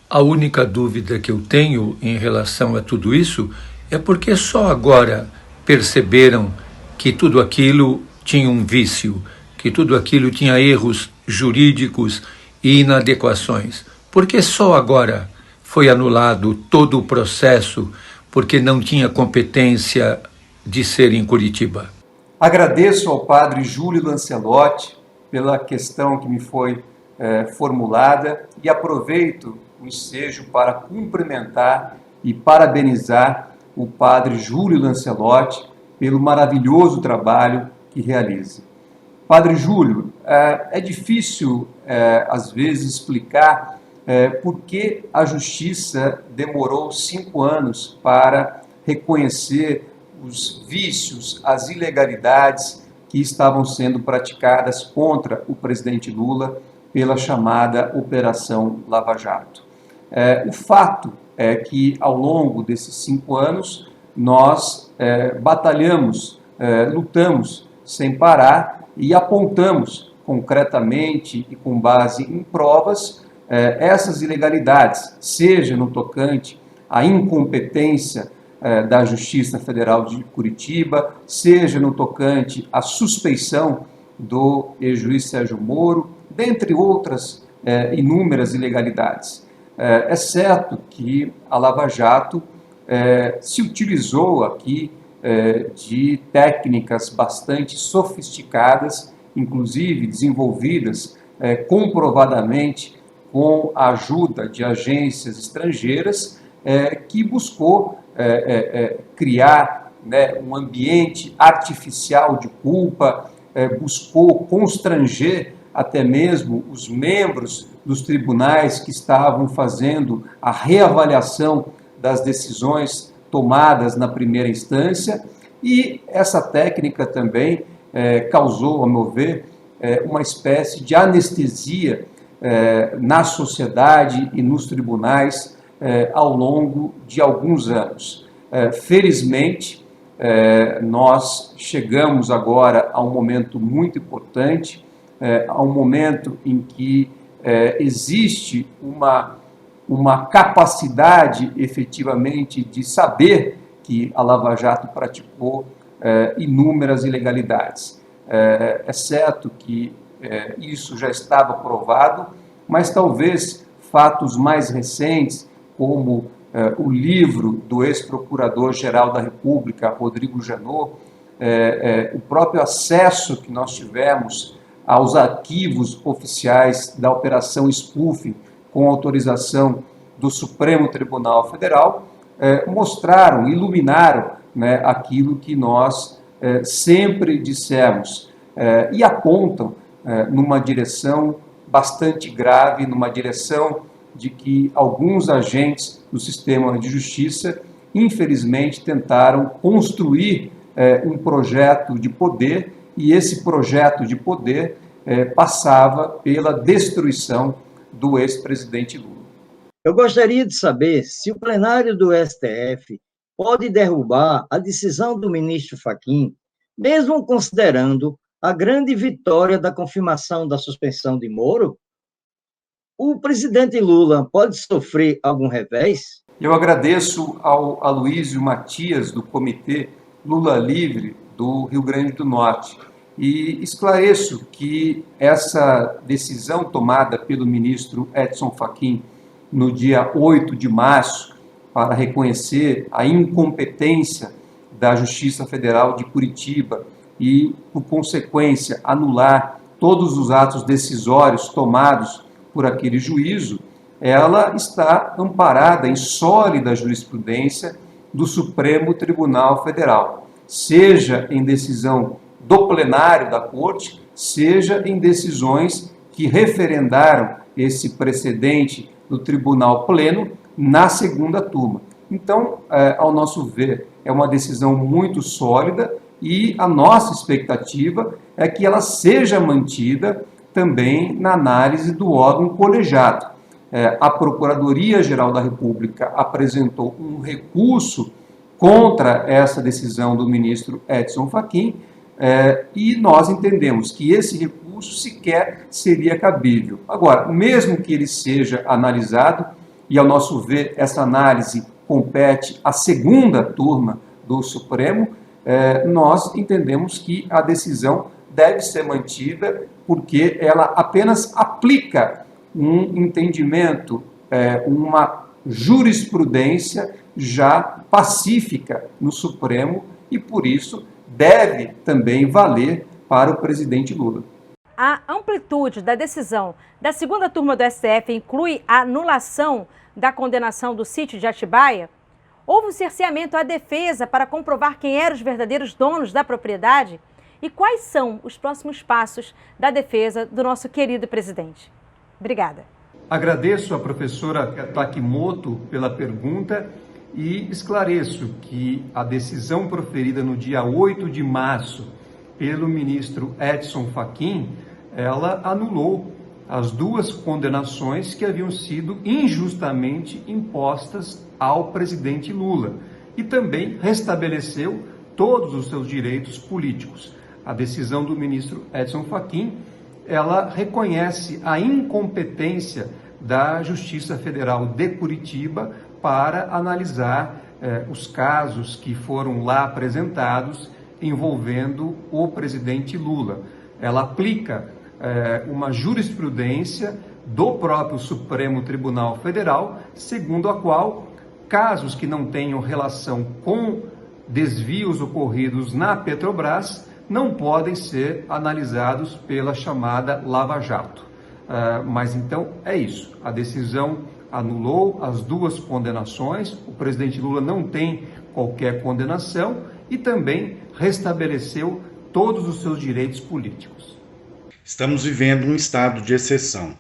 A única dúvida que eu tenho em relação a tudo isso é porque só agora perceberam que tudo aquilo tinha um vício, que tudo aquilo tinha erros jurídicos e inadequações. Porque só agora foi anulado todo o processo porque não tinha competência de ser em Curitiba. Agradeço ao padre Júlio Lancelotti pela questão que me foi formulada e aproveito o ensejo para cumprimentar e parabenizar o padre Júlio Lancelotti pelo maravilhoso trabalho que realiza. Padre Júlio, é difícil, às vezes, explicar por que a Justiça demorou 5 anos para reconhecer os vícios, as ilegalidades que estavam sendo praticadas contra o presidente Lula pela chamada Operação Lava Jato. O fato é que, ao longo desses 5 anos, nós batalhamos, lutamos sem parar e apontamos concretamente e com base em provas essas ilegalidades, seja no tocante à incompetência da Justiça Federal de Curitiba, seja no tocante à suspeição do ex-juiz Sérgio Moro, dentre outras inúmeras ilegalidades. É certo que a Lava Jato se utilizou aqui de técnicas bastante sofisticadas, inclusive desenvolvidas comprovadamente com a ajuda de agências estrangeiras, que buscou criar um ambiente artificial de culpa, buscou constranger até mesmo os membros dos tribunais que estavam fazendo a reavaliação das decisões tomadas na primeira instância, e essa técnica também causou, a meu ver, uma espécie de anestesia na sociedade e nos tribunais ao longo de alguns anos. Felizmente, nós chegamos agora a um momento muito importante, a um momento em que existe uma capacidade efetivamente de saber que a Lava Jato praticou inúmeras ilegalidades. É certo que isso já estava provado, mas talvez fatos mais recentes, como o livro do ex-procurador-geral da República, Rodrigo Janot, o próprio acesso que nós tivemos aos arquivos oficiais da Operação Spoofing, com autorização do Supremo Tribunal Federal, mostraram, iluminaram aquilo que nós sempre dissemos e apontam numa direção bastante grave, numa direção de que alguns agentes do sistema de justiça, infelizmente, tentaram construir um projeto de poder, e esse projeto de poder passava pela destruição do ex-presidente Lula. Eu gostaria de saber se o plenário do STF pode derrubar a decisão do ministro Fachin, mesmo considerando a grande vitória da confirmação da suspensão de Moro? O presidente Lula pode sofrer algum revés? Eu agradeço ao Aloysio Matias, do Comitê Lula Livre do Rio Grande do Norte, e esclareço que essa decisão tomada pelo ministro Edson Fachin no dia 8 de março para reconhecer a incompetência da Justiça Federal de Curitiba e, por consequência, anular todos os atos decisórios tomados por aquele juízo, ela está amparada em sólida jurisprudência do Supremo Tribunal Federal, seja em decisão do plenário da Corte, seja em decisões que referendaram esse precedente do Tribunal Pleno na segunda turma. Então, ao nosso ver, é uma decisão muito sólida e a nossa expectativa é que ela seja mantida também na análise do órgão colegiado. A Procuradoria-Geral da República apresentou um recurso contra essa decisão do ministro Edson Fachin, e nós entendemos que esse recurso sequer seria cabível. Agora, mesmo que ele seja analisado, e, ao nosso ver, essa análise compete à segunda turma do Supremo, nós entendemos que a decisão deve ser mantida porque ela apenas aplica um entendimento, uma jurisprudência já pacífica no Supremo e, por isso, deve também valer para o presidente Lula. A amplitude da decisão da segunda turma do STF inclui a anulação da condenação do sítio de Atibaia? Houve um cerceamento à defesa para comprovar quem eram os verdadeiros donos da propriedade? E quais são os próximos passos da defesa do nosso querido presidente? Obrigada. Agradeço à professora Takimoto pela pergunta e esclareço que a decisão proferida no dia 8 de março pelo ministro Edson Fachin, ela anulou as duas condenações que haviam sido injustamente impostas ao presidente Lula e também restabeleceu todos os seus direitos políticos. A decisão do ministro Edson Fachin, ela reconhece a incompetência da Justiça Federal de Curitiba para analisar os casos que foram lá apresentados envolvendo o presidente Lula. Ela aplica uma jurisprudência do próprio Supremo Tribunal Federal, segundo a qual casos que não tenham relação com desvios ocorridos na Petrobras não podem ser analisados pela chamada Lava Jato. Mas então é isso, a decisão anulou as duas condenações, o presidente Lula não tem qualquer condenação e também restabeleceu todos os seus direitos políticos. Estamos vivendo um estado de exceção.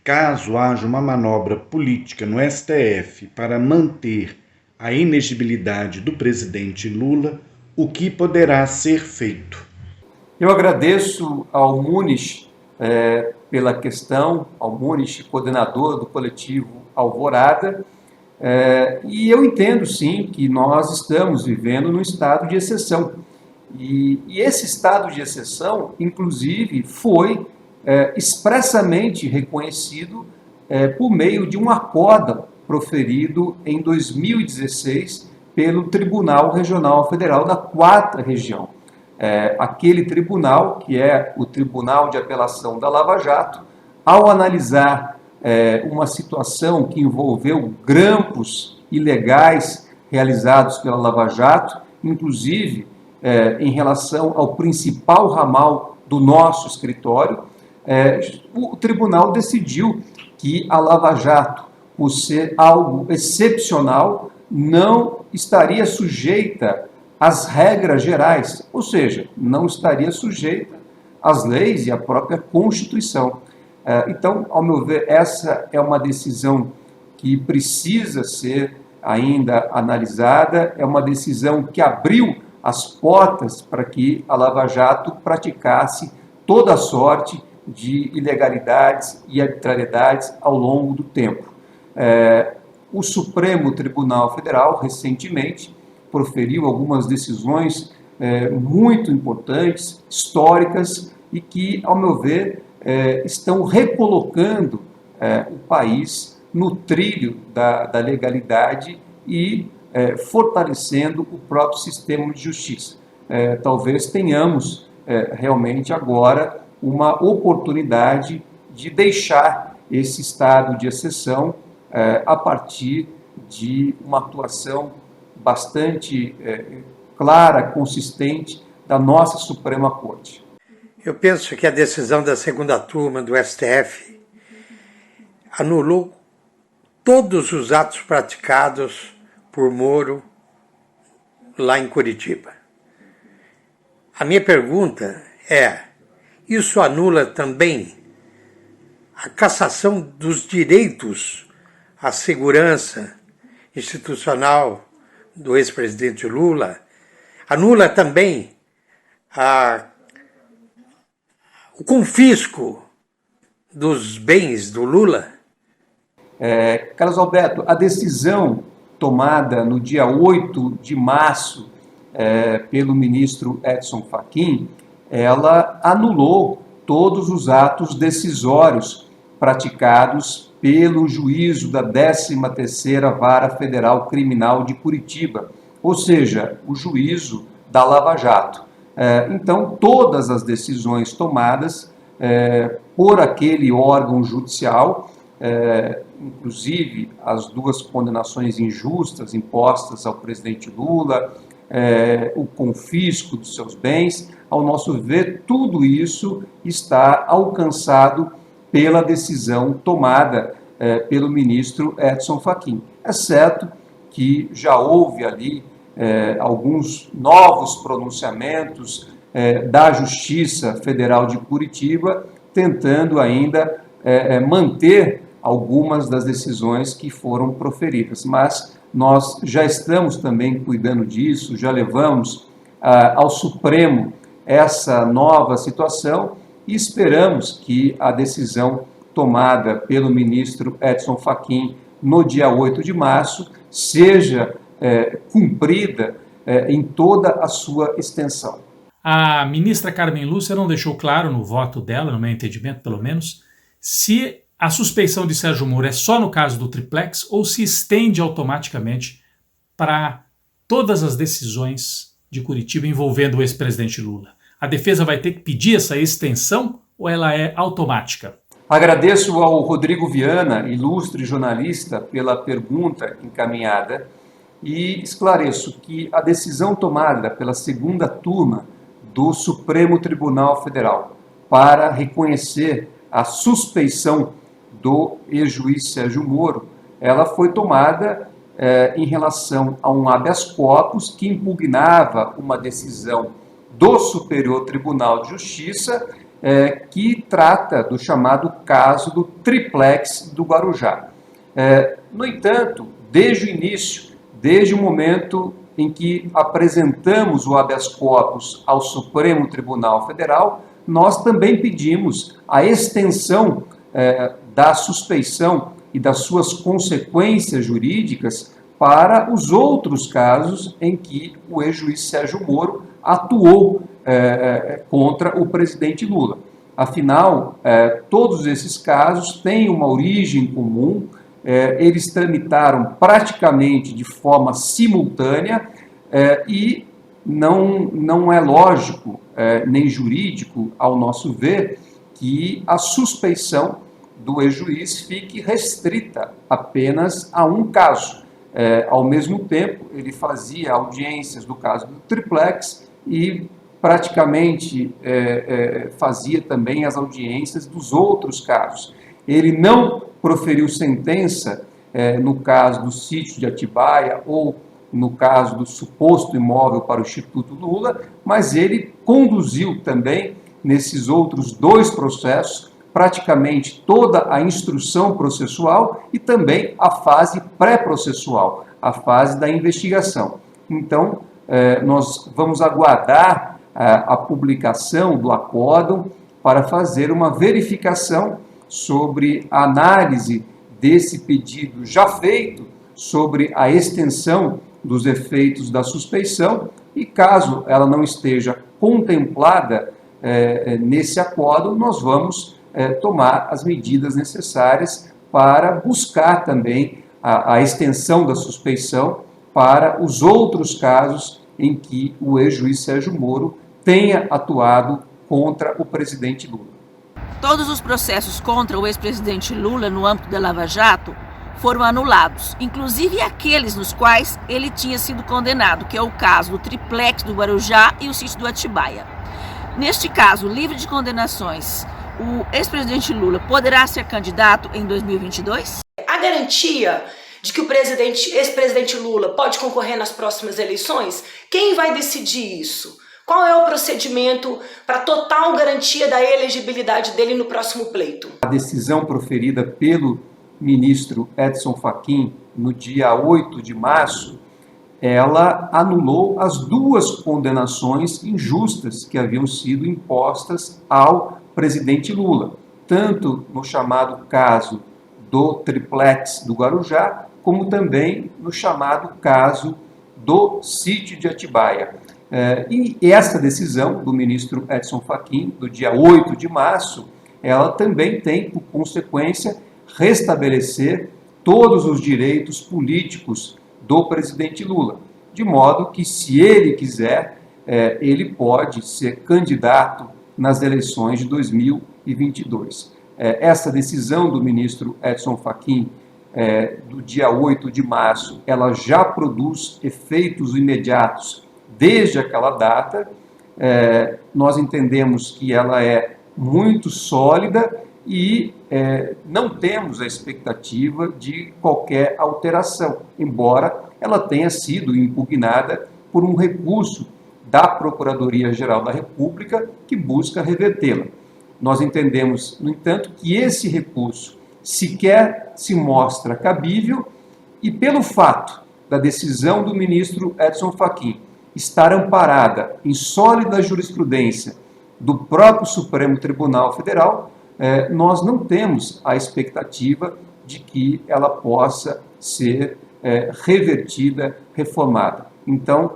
Caso haja uma manobra política no STF para manter a inegibilidade do presidente Lula, o que poderá ser feito? Eu agradeço ao Muniz pela questão, ao Muniz, coordenador do coletivo Alvorada, e eu entendo sim que nós estamos vivendo num estado de exceção. E esse estado de exceção, inclusive, foi expressamente reconhecido por meio de um acórdão proferido em 2016 pelo Tribunal Regional Federal da 4ª Região. Aquele tribunal, que é o Tribunal de Apelação da Lava Jato, ao analisar uma situação que envolveu grampos ilegais realizados pela Lava Jato, inclusive em relação ao principal ramal do nosso escritório, o tribunal decidiu que a Lava Jato, por ser algo excepcional, não estaria sujeita às regras gerais, ou seja, não estaria sujeita às leis e à própria Constituição. Então, ao meu ver, essa é uma decisão que precisa ser ainda analisada, é uma decisão que abriu as portas para que a Lava Jato praticasse toda a sorte de ilegalidades e arbitrariedades ao longo do tempo. O Supremo Tribunal Federal, recentemente, proferiu algumas decisões muito importantes, históricas, e que, ao meu ver, estão recolocando o país no trilho da legalidade e fortalecendo o próprio sistema de justiça. Talvez tenhamos realmente agora uma oportunidade de deixar esse estado de exceção a partir de uma atuação bastante clara, consistente da nossa Suprema Corte. Eu penso que a decisão da segunda turma do STF anulou todos os atos praticados por Moro lá em Curitiba. A minha pergunta é: isso anula também a cassação dos direitos à segurança institucional do ex-presidente Lula? Anula também o confisco dos bens do Lula? Carlos Alberto, a decisão tomada no dia 8 de março pelo ministro Edson Fachin, ela anulou todos os atos decisórios praticados pelo juízo da 13ª Vara Federal Criminal de Curitiba, ou seja, o juízo da Lava Jato. Então, todas as decisões tomadas por aquele órgão judicial, inclusive as 2 condenações injustas impostas ao presidente Lula, o confisco dos seus bens, ao nosso ver, tudo isso está alcançado pela decisão tomada pelo ministro Edson Fachin. É certo que já houve ali alguns novos pronunciamentos da Justiça Federal de Curitiba, tentando ainda manter algumas das decisões que foram proferidas. Mas nós já estamos também cuidando disso, já levamos ao Supremo essa nova situação e esperamos que a decisão tomada pelo ministro Edson Fachin no dia 8 de março seja cumprida em toda a sua extensão. A ministra Carmen Lúcia não deixou claro no voto dela, no meu entendimento pelo menos, se a suspeição de Sérgio Moro é só no caso do triplex ou se estende automaticamente para todas as decisões de Curitiba envolvendo o ex-presidente Lula. A defesa vai ter que pedir essa extensão ou ela é automática? Agradeço ao Rodrigo Viana, ilustre jornalista, pela pergunta encaminhada e esclareço que a decisão tomada pela 2ª turma do Supremo Tribunal Federal para reconhecer a suspeição do ex-juiz Sérgio Moro, ela foi tomada em relação a um habeas corpus que impugnava uma decisão do Superior Tribunal de Justiça que trata do chamado caso do triplex do Guarujá. No entanto, desde o início, desde o momento em que apresentamos o habeas corpus ao Supremo Tribunal Federal, nós também pedimos a extensão da suspeição e das suas consequências jurídicas para os outros casos em que o ex-juiz Sérgio Moro atuou contra o presidente Lula. Afinal, todos esses casos têm uma origem comum, eles tramitaram praticamente de forma simultânea e não é lógico nem jurídico, ao nosso ver, que a suspeição do ex-juiz fique restrita apenas a um caso. Ao mesmo tempo, ele fazia audiências do caso do triplex e praticamente fazia também as audiências dos outros casos. Ele não proferiu sentença no caso do sítio de Atibaia ou no caso do suposto imóvel para o Instituto Lula, mas ele conduziu também, nesses outros 2 processos, praticamente toda a instrução processual e também a fase pré-processual, a fase da investigação. Então, nós vamos aguardar a publicação do acórdão para fazer uma verificação sobre a análise desse pedido já feito sobre a extensão dos efeitos da suspeição e, caso ela não esteja contemplada nesse acórdão, nós vamos tomar as medidas necessárias para buscar também a extensão da suspeição para os outros casos em que o ex-juiz Sérgio Moro tenha atuado contra o presidente Lula. Todos os processos contra o ex-presidente Lula no âmbito da Lava Jato foram anulados, inclusive aqueles nos quais ele tinha sido condenado, que é o caso do triplex do Guarujá e o sítio do Atibaia. Neste caso, livre de condenações, o ex-presidente Lula poderá ser candidato em 2022? A garantia de que o ex-presidente Lula pode concorrer nas próximas eleições, quem vai decidir isso? Qual é o procedimento para total garantia da elegibilidade dele no próximo pleito? A decisão proferida pelo ministro Edson Fachin no dia 8 de março, ela anulou as 2 condenações injustas que haviam sido impostas ao presidente Lula, tanto no chamado caso do triplex do Guarujá, como também no chamado caso do sítio de Atibaia. E essa decisão do ministro Edson Fachin, do dia 8 de março, ela também tem, por consequência, restabelecer todos os direitos políticos do presidente Lula, de modo que, se ele quiser, ele pode ser candidato nas eleições de 2022. Essa decisão do ministro Edson Fachin, do dia 8 de março, ela já produz efeitos imediatos desde aquela data. Nós entendemos que ela é muito sólida e não temos a expectativa de qualquer alteração, embora ela tenha sido impugnada por um recurso da Procuradoria-Geral da República que busca revertê-la. Nós entendemos, no entanto, que esse recurso sequer se mostra cabível e, pelo fato da decisão do ministro Edson Fachin estar amparada em sólida jurisprudência do próprio Supremo Tribunal Federal, nós não temos a expectativa de que ela possa ser revertida, reformada. Então,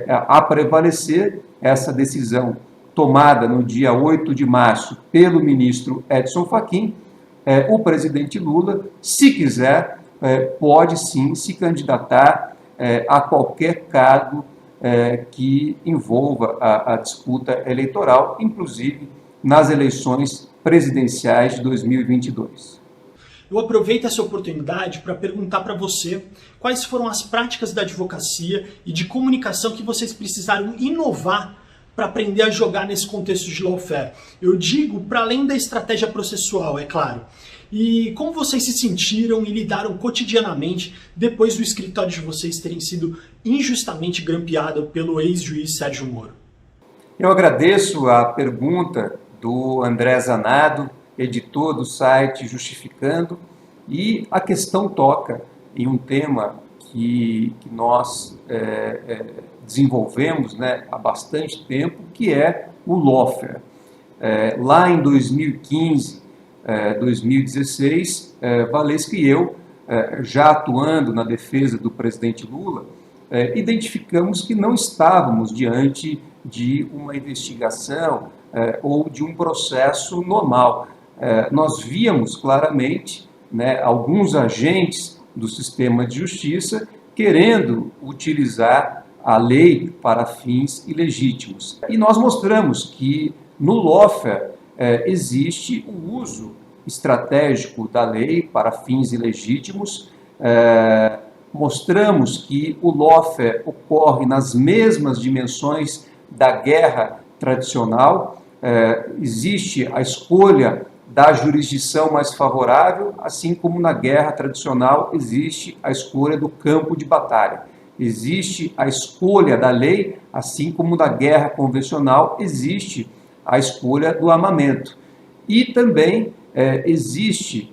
a prevalecer essa decisão tomada no dia 8 de março pelo ministro Edson Fachin, o presidente Lula, se quiser, pode sim se candidatar a qualquer cargo que envolva a disputa eleitoral, inclusive nas eleições presidenciais de 2022. Eu aproveito essa oportunidade para perguntar para você quais foram as práticas da advocacia e de comunicação que vocês precisaram inovar para aprender a jogar nesse contexto de lawfare. Eu digo para além da estratégia processual, é claro. E como vocês se sentiram e lidaram cotidianamente depois do escritório de vocês terem sido injustamente grampeado pelo ex-juiz Sérgio Moro? Eu agradeço a pergunta do André Zanado, editor do site Justificando, e a questão toca em um tema que nós desenvolvemos, há bastante tempo, que é o lawfare. Lá em 2015, 2016, Valesca e eu, já atuando na defesa do presidente Lula, identificamos que não estávamos diante de uma investigação ou de um processo normal. Nós víamos claramente alguns agentes do sistema de justiça querendo utilizar a lei para fins ilegítimos. E nós mostramos que no lawfare existe o uso estratégico da lei para fins ilegítimos. Mostramos que o lawfare ocorre nas mesmas dimensões da guerra tradicional. Existe a escolha da jurisdição mais favorável, assim como na guerra tradicional existe a escolha do campo de batalha. Existe a escolha da lei, assim como na guerra convencional existe a escolha do armamento. E também existe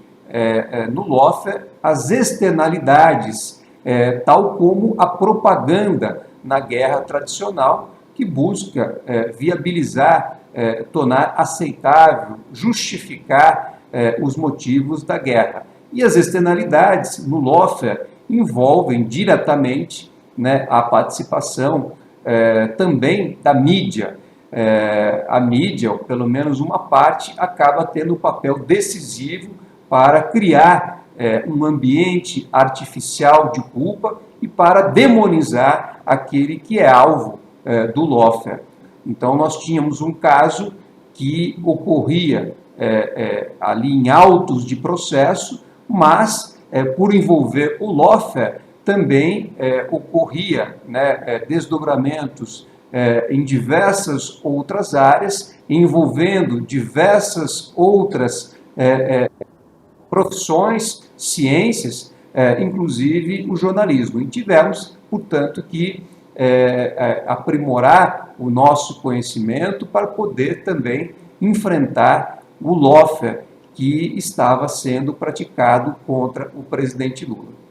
no lawfare as externalidades, tal como a propaganda na guerra tradicional, que busca viabilizar, tornar aceitável, justificar os motivos da guerra. E as externalidades no lawfare envolvem diretamente a participação também da mídia. A mídia, ou pelo menos uma parte, acaba tendo um papel decisivo para criar um ambiente artificial de culpa e para demonizar aquele que é alvo do lawfare. Então, nós tínhamos um caso que ocorria ali em autos de processo, mas, por envolver o lawfare, também ocorria desdobramentos em diversas outras áreas, envolvendo diversas outras profissões, ciências, inclusive o jornalismo. E tivemos, portanto, que aprimorar o nosso conhecimento para poder também enfrentar o lawfare que estava sendo praticado contra o presidente Lula.